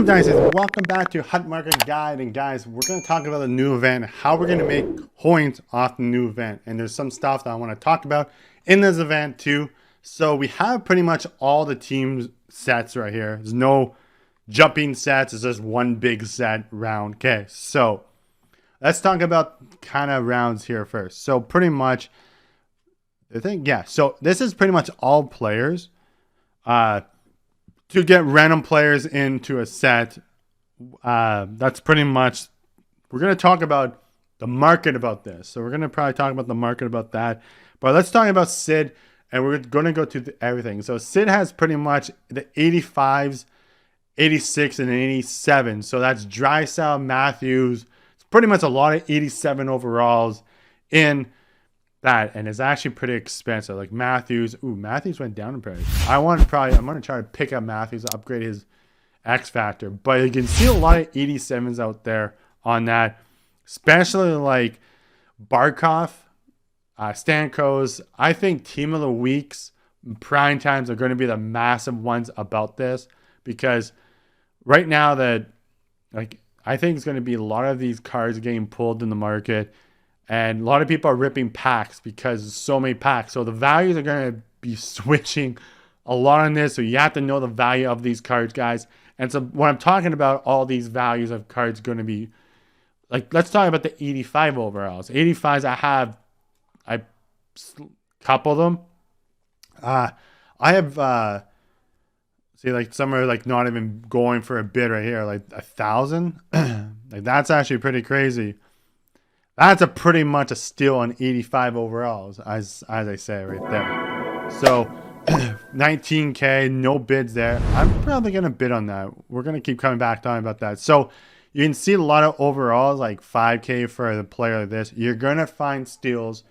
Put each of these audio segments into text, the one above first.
What up, Dynasties? Welcome back to Hut Market Guide. And guys, we're going to talk about the new event, how we're going to make coins off the new event. And there's some stuff that I want to talk about in this event too. So we have pretty much all the team sets right here. There's no jumping sets. It's just one big set round. Okay, so let's talk about kind of rounds here first. So pretty much, so this is pretty much all players. To get random players into a set, that's pretty much, we're going to talk about the market about this. So we're going to probably talk about the market about that. But let's talk about Sid, and we're going to go to everything. So Sid has pretty much the 85s, 86, and 87. So that's Drysdale, Matthews. It's pretty much a lot of 87 overalls in that, and it's actually pretty expensive. Like Matthews, Matthews went down in price. I'm gonna try to pick up Matthews, upgrade his X factor. But you can see a lot of 87s out there on that, especially like Barkov, Stamkos. I think Team of the Weeks, prime times are going to be the massive ones about this, because right now I think it's going to be a lot of these cards getting pulled in the market. And a lot of people are ripping packs because there's so many packs. So the values are going to be switching a lot on this. So you have to know the value of these cards, guys. And so when I'm talking about all these values of cards going to be, like, let's talk about the 85 overalls. 85s, I couple them. I have, like some are like not even going for a bid right here, like 1,000. Like that's actually pretty crazy. That's pretty much a steal on 85 overalls, as I say right there. So 19K, no bids there. I'm probably going to bid on that. We're going to keep coming back talking about that. So you can see a lot of overalls, like 5K for the player like this. You're going to find steals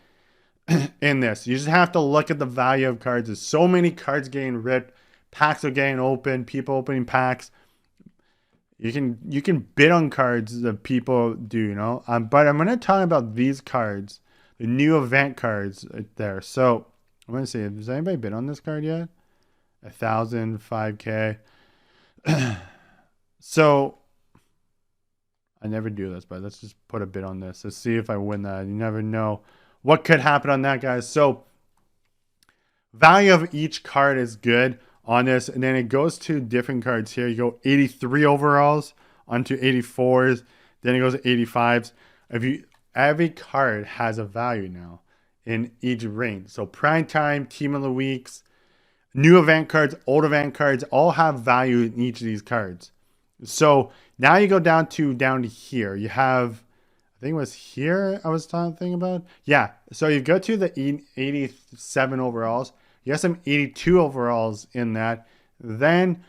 in this. You just have to look at the value of cards. There's so many cards getting ripped. Packs are getting open. People opening packs. You can bid on cards that people do, you know. But I'm going to talk about these cards, the new event cards right there. So I'm going to see, has anybody bid on this card yet? 1,000, 5K. So I never do this, but let's just put a bid on this. Let's see if I win that. You never know what could happen on that, guys. So value of each card is good on this, and then it goes to different cards here. You go 83 overalls onto 84s, then it goes to 85s. Every card has a value now in each range. So prime time, team of the weeks, new event cards, old event cards, all have value in each of these cards. So now you go down to here. You have, I think it was here I was thinking about. Yeah, so you go to the 87 overalls. You have some 82 overalls in that. Then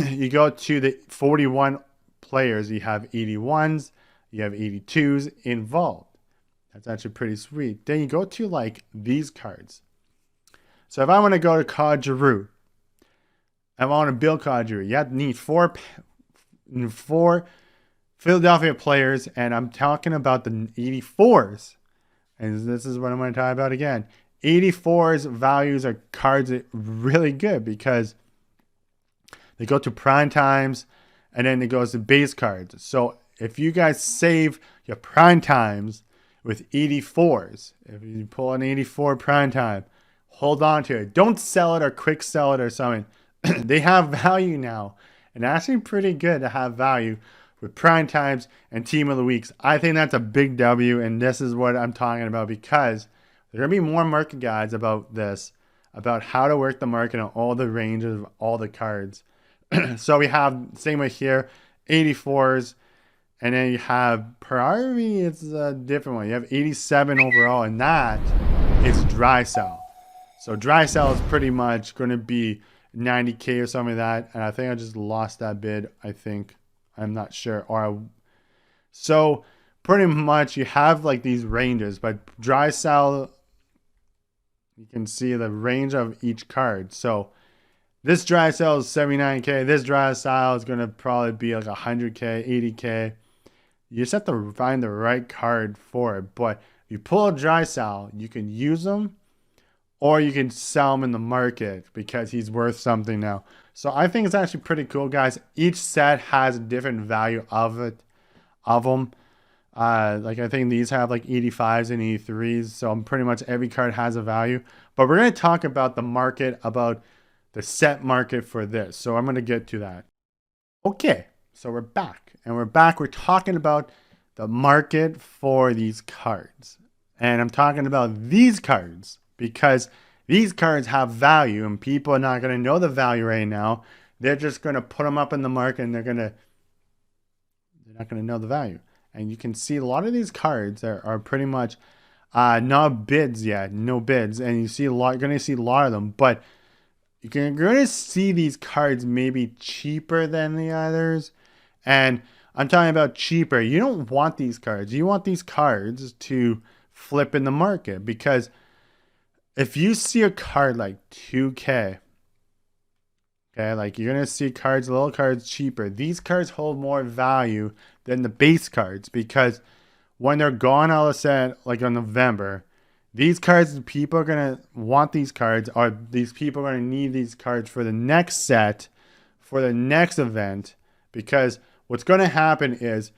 you go to the 41 players. You have 81s. You have 82s involved. That's actually pretty sweet. Then you go to like these cards. So if I want to go to Claude Giroux, I want to build Claude Giroux. You have to need four Philadelphia players. And I'm talking about the 84s. And this is what I'm going to talk about again. 84's values are cards that are really good because they go to prime times and then it goes to base cards. So if you guys save your prime times with 84's, if you pull an 84 prime time, hold on to it. Don't sell it or quick sell it or something. They have value now, and actually pretty good to have value with prime times and team of the weeks. I think that's a big W, and this is what I'm talking about, because there are going to be more market guides about this, about how to work the market on all the ranges of all the cards. So we have, same way here, 84s. And then you have priority, it's a different one. You have 87 overall, and that is Drysdale. So Drysdale is pretty much going to be 90K or something like that. And I think I just lost that bid, I think. I'm not sure. So pretty much you have like these ranges, but Drysdale, you can see the range of each card. So this Drysdale is 79K. This Drysdale is going to probably be like 100K, 80K. You just have to find the right card for it. But if you pull a Drysdale, you can use them or you can sell them in the market because he's worth something now. So I think it's actually pretty cool, guys. Each set has a different value of them. Like I think these have like 85s and 83s. So pretty much every card has a value. But we're going to talk about the market, about the set market for this. So I'm going to get to that. Okay, so we're back. And we're back. We're talking about the market for these cards. And I'm talking about these cards because these cards have value and people are not going to know the value right now. They're just going to put them up in the market and they're not going to know the value. And you can see a lot of these cards are pretty much not bids yet, no bids. And you see a lot, you're going to see a lot of them, but you're going to see these cards maybe cheaper than the others. And I'm talking about cheaper. You don't want these cards. You want these cards to flip in the market, because if you see a card like 2K, okay, like you're going to see cards, little cards cheaper. These cards hold more value than the base cards, because when they're gone all of a sudden, like on November, these cards, people are going to want these cards, or these people are going to need these cards for the next set, for the next event, because what's going to happen is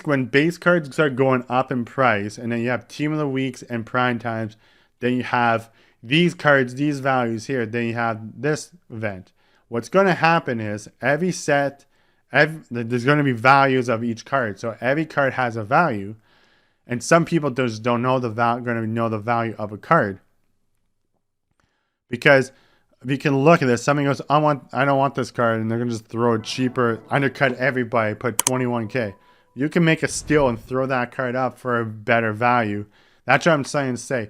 when base cards start going up in price, and then you have team of the weeks and prime times, then you have these cards, these values here, then you have this event. What's going to happen is every set, there's going to be values of each card. So every card has a value, and some people just don't know going to know the value of a card. Because if you can look at this, somebody goes, I don't want this card, and they're going to just throw it cheaper, undercut everybody, put 21K. You can make a steal and throw that card up for a better value. That's what I'm trying to say.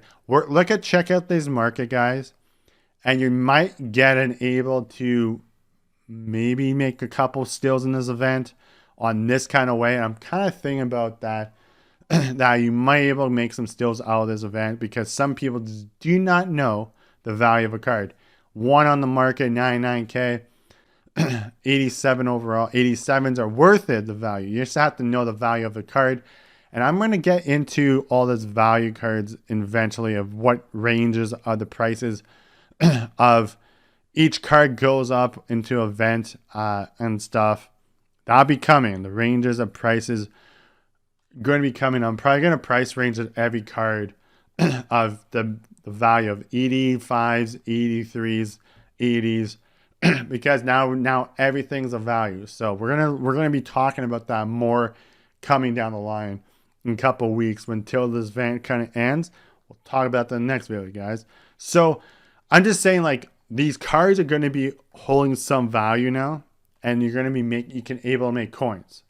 Check out this market, guys, and you might get able to maybe make a couple steals in this event on this kind of way. And I'm kind of thinking about that, that you might be able to make some steals out of this event, because some people just do not know the value of a card. One on the market, 99K. 87 overall. 87s are worth it, the value. You just have to know the value of the card. And I'm going to get into all those value cards eventually, of what ranges are the prices of each card goes up into event and stuff. That'll be coming. The ranges of prices going to be coming. I'm probably going to price range of every card of the value of 85s, 83s, 80s. Because now everything's a value. So we're gonna be talking about that more coming down the line in a couple weeks, until this event kind of ends. We'll talk about that in the next video, guys. So I'm just saying, like, these cards are going to be holding some value now, and you're going to be able to make coins.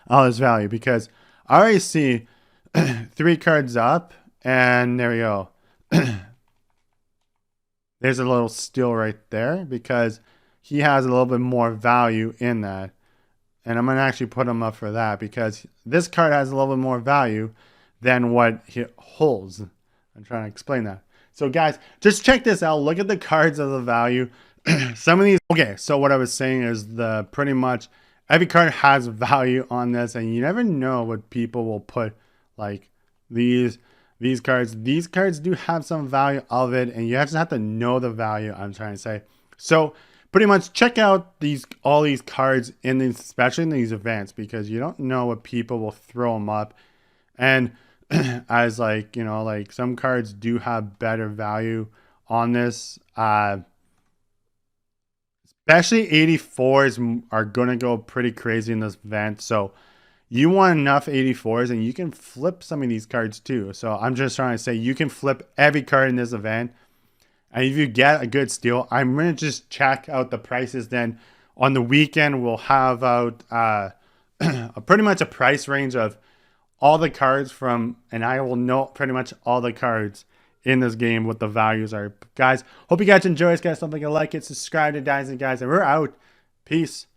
All this value, because I already see 3 cards up, and there we go. There's a little steal right there, because he has a little bit more value in that. And I'm going to actually put him up for that, because this card has a little bit more value than what he holds. I'm trying to explain that. So guys, just check this out. Look at the cards of the value. Some of these. Okay, so what I was saying is pretty much every card has value on this, and you never know what people will put, like these cards. These cards do have some value of it, and you just have to know the value, I'm trying to say. So pretty much check out all these cards especially in these events, because you don't know what people will throw them up. And as like some cards do have better value on this, especially 84s are going to go pretty crazy in this event. So you want enough 84s, and you can flip some of these cards too. So I'm just trying to say, you can flip every card in this event. And if you get a good steal, I'm going to just check out the prices. Then on the weekend, we'll have out pretty much a price range of all the cards and I will know pretty much all the cards in this game, what the values are. Guys, hope you guys enjoy this, guys. Something like it, subscribe to Dynasty, guys, and we're out. Peace.